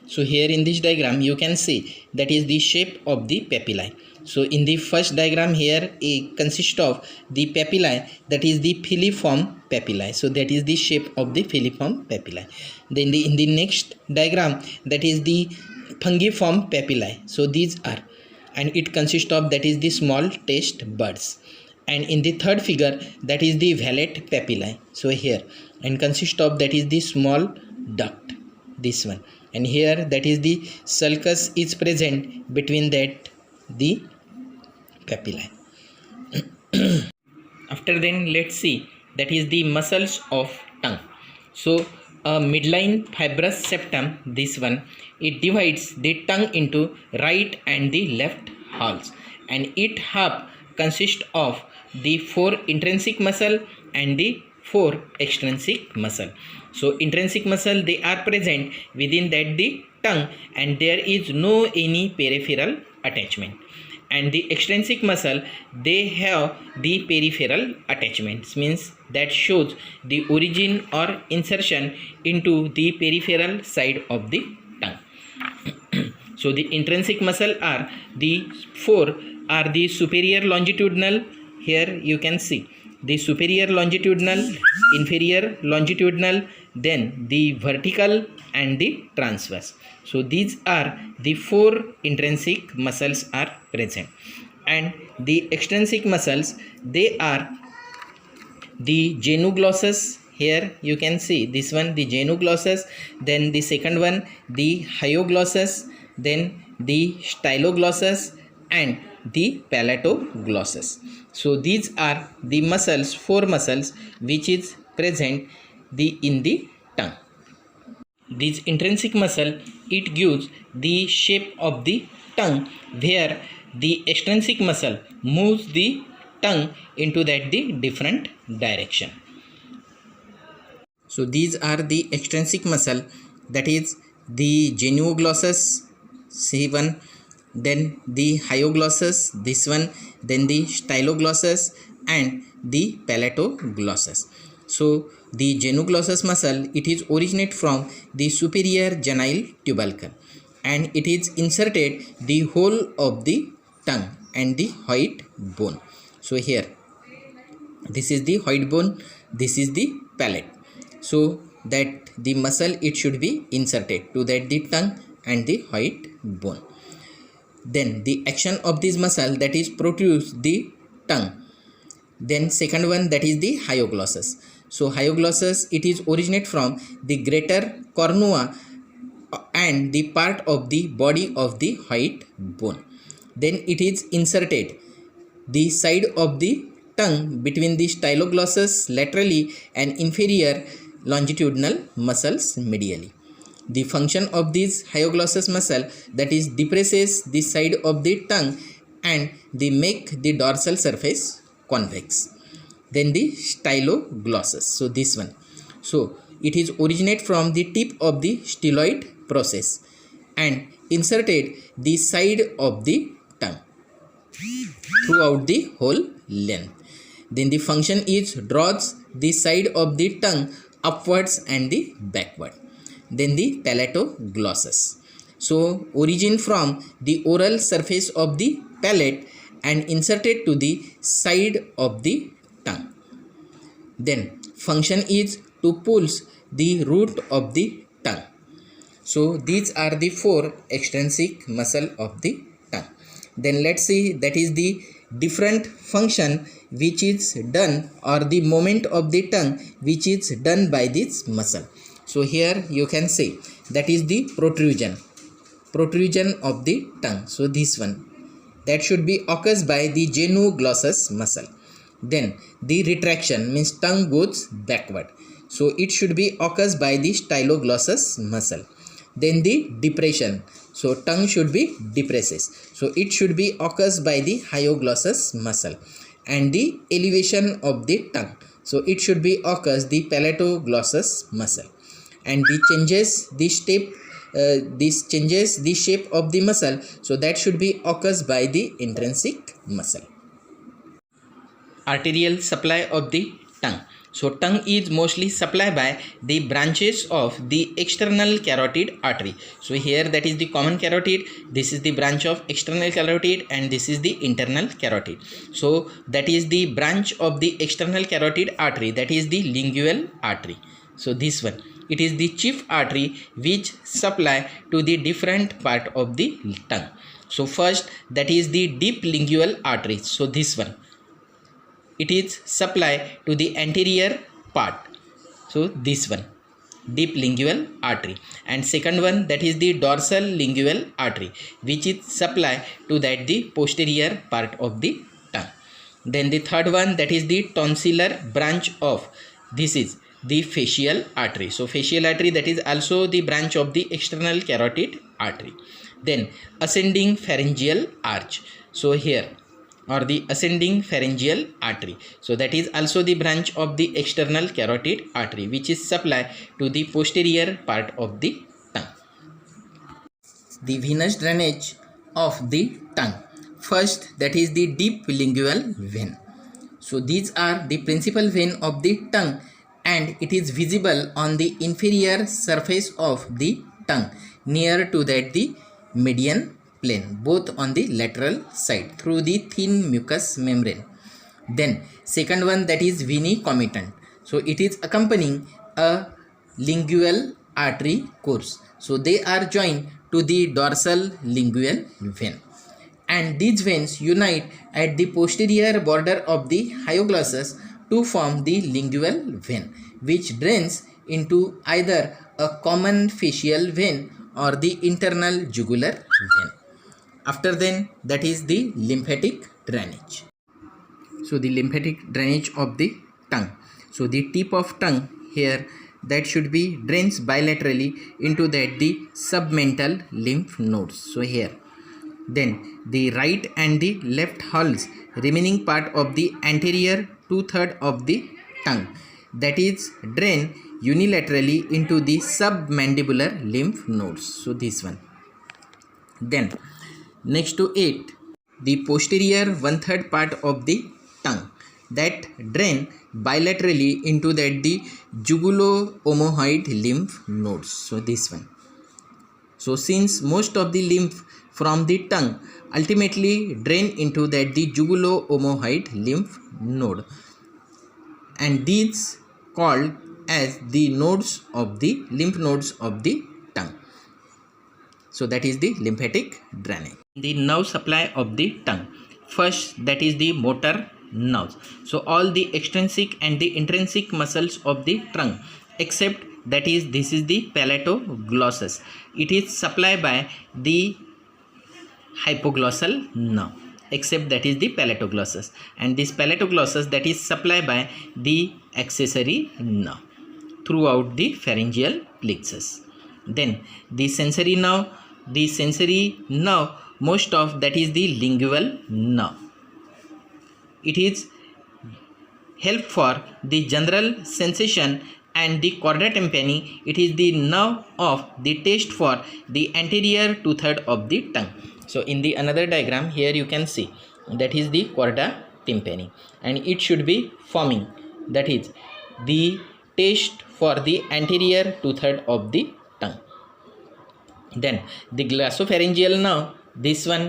So here in this diagram you can see that is the shape of the papillae. So in the first diagram here it consists of the papillae, that is the filiform papillae. So that is the shape of the filiform papillae. Then in the next diagram, that is the fungiform papillae. So these are, and it consists of, that is the small taste buds. And in the third figure, that is the vallet papillae. So here, and consists of, that is the small duct, this one. And here, that is the sulcus is present between that the papillae. After then, let's see, that is the muscles of tongue. So a midline fibrous septum, this one, it divides the tongue into right and the left halves, and it half consists of the 4 intrinsic muscle and the 4 extrinsic muscle. So intrinsic muscle, they are present within that the tongue, and there is no any peripheral attachment. And the extrinsic muscle, they have the peripheral attachments, means that shows the origin or insertion into the peripheral side of the tongue. So the intrinsic muscle are the 4 are the superior longitudinal. Here you can see the superior longitudinal, inferior longitudinal, then the vertical and the transverse. So these are the 4 intrinsic muscles are present. And the extrinsic muscles, they are the genioglossus. Here you can see this one, the genioglossus, then the second one, the hyoglossus, then the styloglossus, and the palatoglossus. So these are the muscles, 4 muscles which is present in the tongue. This intrinsic muscle, it gives the shape of the tongue, where the extrinsic muscle moves the tongue into that the different direction. So these are the extrinsic muscle, that is the genioglossus, C1, then the hyoglossus, this one, then the styloglossus, and the palatoglossus. So the genioglossus muscle, it is originate from the superior genial tubercle, and it is inserted the whole of the tongue and the hyoid bone. So here, this is the hyoid bone, this is the palate. So that the muscle, it should be inserted to that the tongue and the hyoid bone. Then the action of this muscle, that is protrudes the tongue. Then second one, that is the hyoglossus. So hyoglossus, it is originate from the greater cornua and the part of the body of the hyoid bone. Then it is inserted the side of the tongue between the styloglossus laterally and inferior longitudinal muscles medially. The function of this hyoglossus muscle, that is depresses the side of the tongue and they make the dorsal surface convex. Then the styloglossus, so this one, so it is originate from the tip of the styloid process and inserted the side of the tongue throughout the whole length. Then the function is draws the side of the tongue upwards and the backward. Then the palatoglossus, so origin from the oral surface of the palate and inserted to the side of the tongue. Then function is to pulse the root of the tongue. So these are the 4 extrinsic muscle of the tongue. Then let's see, that is the different function which is done, or the movement of the tongue which is done by this muscle. So here you can see, that is the protrusion of the tongue. So this one, that should be occurs by the genioglossus muscle. Then the retraction, means tongue goes backward, so it should be occurs by the styloglossus muscle. Then the depression, so tongue should be depresses, so it should be occurs by the hyoglossus muscle. And the elevation of the tongue, so it should be occurs the palatoglossus muscle. And the changes the shape, this changes the shape of the muscle, so that should be occurs by the intrinsic muscle. Arterial supply of the tongue. So tongue is mostly supplied by the branches of the external carotid artery. So here that is the common carotid, this is the branch of external carotid, and this is the internal carotid. So that is the branch of the external carotid artery, that is the lingual artery. So this one, it is the chief artery which supply to the different part of the tongue. So first, that is the deep lingual artery. So this one, it is supply to the anterior part. So this one, deep lingual artery. And second one, that is the dorsal lingual artery, which is supply to that the posterior part of the tongue. Then the third one, that is the tonsillar branch of, this is the facial artery. So facial artery, that is also the branch of the external carotid artery. Then ascending pharyngeal arch. So here, or the ascending pharyngeal artery. So that is also the branch of the external carotid artery, which is supply to the posterior part of the tongue. The venous drainage of the tongue. First, that is the deep lingual vein. So these are the principal vein of the tongue, and it is visible on the inferior surface of the tongue near to that the median plane, both on the lateral side through the thin mucous membrane. Then second one, that is venicomitant. So it is accompanying a lingual artery course. So they are joined to the dorsal lingual vein, and these veins unite at the posterior border of the hyoglossus to form the lingual vein, which drains into either a common facial vein or the internal jugular vein. After then, that is the lymphatic drainage. So the lymphatic drainage of the tongue. So the tip of tongue here, that should be drains bilaterally into that the submental lymph nodes. So here, then the right and the left hulls, remaining part of the anterior 2/3 of the tongue, that is drain unilaterally into the submandibular lymph nodes. So this one. Then next to it, the posterior 1/3 part of the tongue, that drain bilaterally into that the jugulo-omohyoid lymph nodes. So this one. So since most of the lymph from the tongue ultimately drain into that the jugulo-omohyoid lymph node, and these called as the nodes of the lymph nodes of the tongue. So that is the lymphatic drainage. The nerve supply of the tongue. First, that is the motor nerves. So all the extrinsic and the intrinsic muscles of the tongue, except that is, this is the palatoglossus. It is supplied by the hypoglossal nerve, except that is the palatoglossus, and this palatoglossus, that is supplied by the accessory nerve throughout the pharyngeal plexus. Then the sensory nerve, most of that is the lingual nerve. It is help for the general sensation, and the chorda tympani, it is the nerve of the taste for the anterior 2/3 of the tongue. So in the another diagram here you can see that is the chorda tympani, and it should be forming, that is the taste for the anterior 2/3 of the tongue. Then the glossopharyngeal nerve, this one,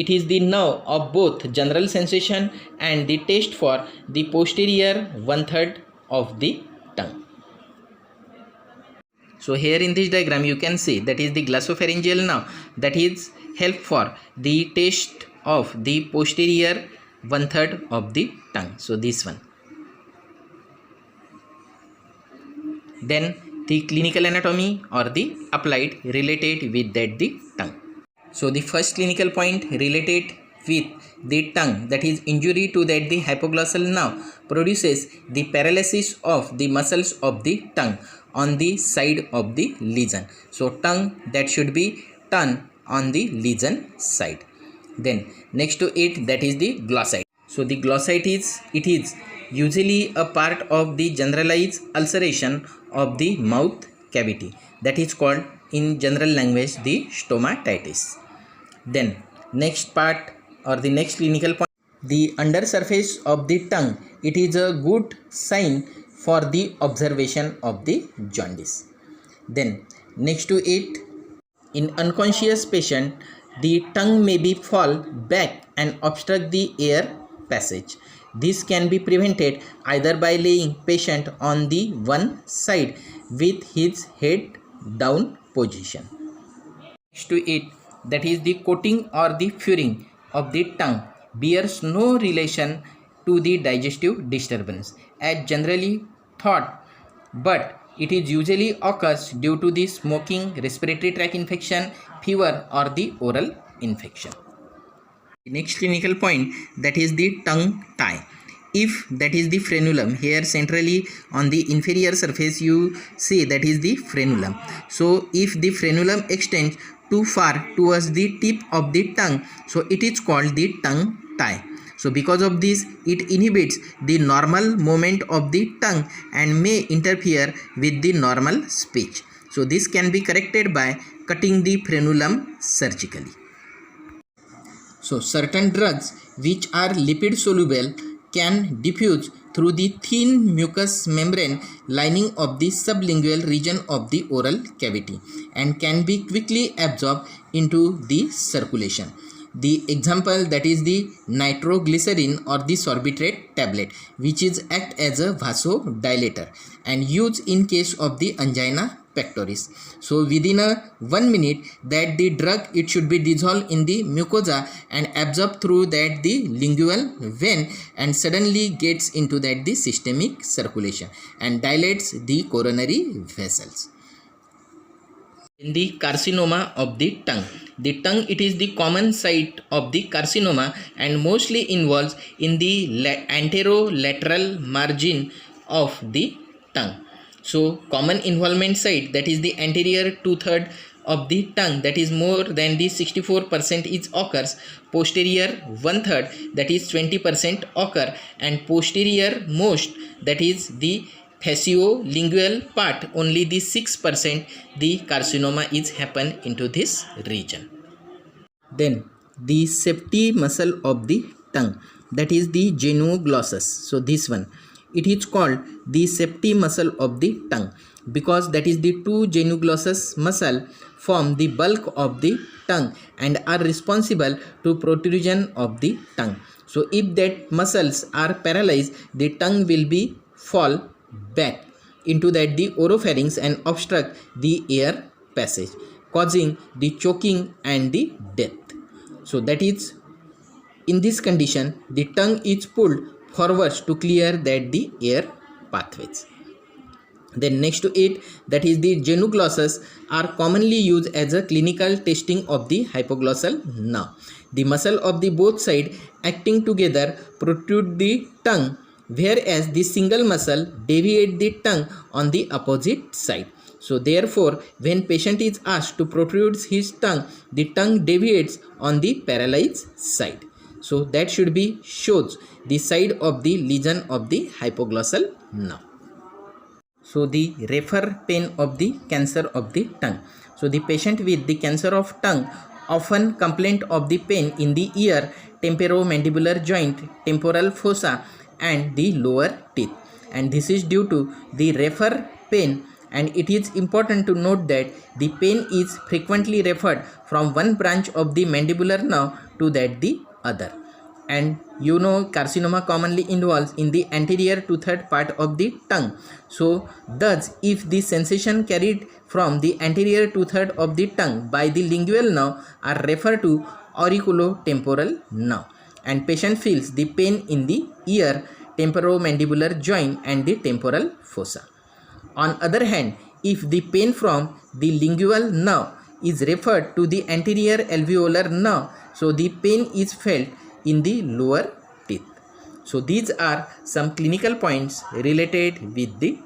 it is the nerve of both general sensation and the taste for the posterior 1/3 of the tongue. So here in this diagram you can see that is the glossopharyngeal nerve, that is help for the taste of the posterior 1/3 of the tongue. So this one. Then the clinical anatomy or the applied related with that the tongue. So the first clinical point related with the tongue, that is injury to that the hypoglossal nerve, produces the paralysis of the muscles of the tongue on the side of the lesion. So tongue, that should be turned on the lesion side. Then next to it, that is the glossite. So the glossite is, it is usually a part of the generalized ulceration of the mouth cavity, that is called in general language the stomatitis. Then next part or the next clinical point, the under surface of the tongue, it is a good sign for the observation of the jaundice. Then next to it, in unconscious patient, the tongue may be fall back and obstruct the air passage. This can be prevented either by laying patient on the one side with his head down position. Next to it, that is the coating or the furring of the tongue bears no relation to the digestive disturbance as generally thought, but it is usually occurs due to the smoking, respiratory tract infection, fever or the oral infection. The next clinical point, that is the tongue tie. If that is the frenulum, here centrally on the inferior surface you see that is the frenulum. So if the frenulum extends too far towards the tip of the tongue, so it is called the tongue tie. So because of this, it inhibits the normal movement of the tongue and may interfere with the normal speech. So this can be corrected by cutting the frenulum surgically. So certain drugs which are lipid soluble can diffuse through the thin mucous membrane lining of the sublingual region of the oral cavity and can be quickly absorbed into the circulation. The example, that is the nitroglycerin or the sorbitrate tablet, which is act as a vasodilator and used in case of the angina pectoris. So within 1 minute that the drug, it should be dissolved in the mucosa and absorbed through that the lingual vein and suddenly gets into that the systemic circulation and dilates the coronary vessels. In the carcinoma of the tongue, it is the common site of the carcinoma and mostly involves in the anterolateral margin of the tongue. So common involvement site, that is the anterior 2/3 of the tongue, that is more than the 64% is occurs, posterior 1/3 that is 20% occur, and posterior most, that is the faciolingual part, only the 6% the carcinoma is happen into this region. Then the safety muscle of the tongue, that is the genioglossus. So this one, it is called the safety muscle of the tongue because that is the two genioglossus muscle form the bulk of the tongue and are responsible to protrusion of the tongue. So if that muscles are paralyzed, the tongue will be fall back into that the oropharynx and obstruct the air passage, causing the choking and the death. So that is, in this condition, the tongue is pulled forwards to clear that the air pathways. Then next to it, that is the genioglossus are commonly used as a clinical testing of the hypoglossal nerve. The muscle of the both side acting together protrude the tongue, whereas the single muscle deviate the tongue on the opposite side. So therefore, when patient is asked to protrude his tongue, the tongue deviates on the paralyzed side. So that should be shows the side of the lesion of the hypoglossal nerve. So the refer pain of the cancer of the tongue. So the patient with the cancer of tongue often complain of the pain in the ear, temporomandibular joint, temporal fossa and the lower teeth, and this is due to the refer pain. And it is important to note that the pain is frequently referred from one branch of the mandibular nerve to that the other. And you know, carcinoma commonly involves in the anterior 2/3 part of the tongue. So thus, if the sensation carried from the anterior 2/3 of the tongue by the lingual nerve are referred to auriculotemporal nerve, and patient feels the pain in the ear, temporomandibular joint and the temporal fossa. On other hand, if the pain from the lingual nerve is referred to the anterior alveolar nerve, so the pain is felt in the lower teeth. So these are some clinical points related with the